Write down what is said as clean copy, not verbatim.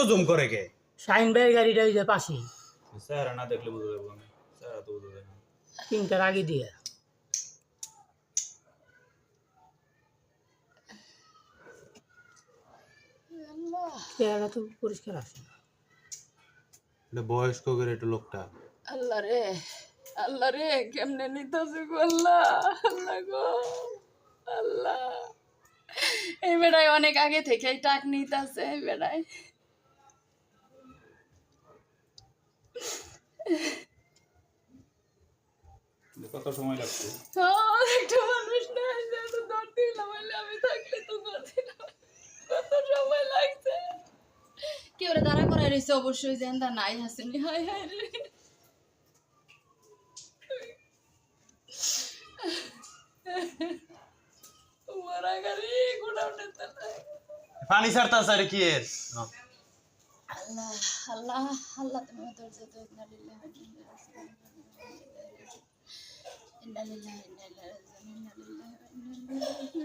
Zoom করে কে? শাহিন ভাইয়ের গাড়িটা ওই যে পাশেই স্যার না দেখলে বুঝতে পারবো না। স্যার তো বুঝতে পারবো না। 3টার আগে দিয়ে চেহারা তো পরিষ্কার আছে না। এটা বয়স্ক করে একটু লোকটা। আল্লাহ রে কেমনে নিতেছে গো আল্লাহ আল্লাহ গো আল্লাহ এই বেড়ায় অনেক আগে থেকে টাক নিতেছে এই বেড়ায় কত সময় লাগছে? একটা মানুষ না এসে এত দৌড় দিলাম হইলে আমি থাকলে তো করছিলাম কত সময় লাগছে কেউ রে দাঁড়া করাই রয়েছে অবশ্যই জেন্দা নাই হাসেনি হায় হায় রে মারা গাড়ি গোডাউনে পানি ছাড়তা স্যার কি এর? আল্লাহ আল্লাহ আল্লাহ তুমি ধৈর্য তো ইন্না লিল্লাহি ইন্না লিল্লাহি ইন্না ইলাইহি রাজিউন ইন্না লিল্লাহি ইন্না ইলাইহি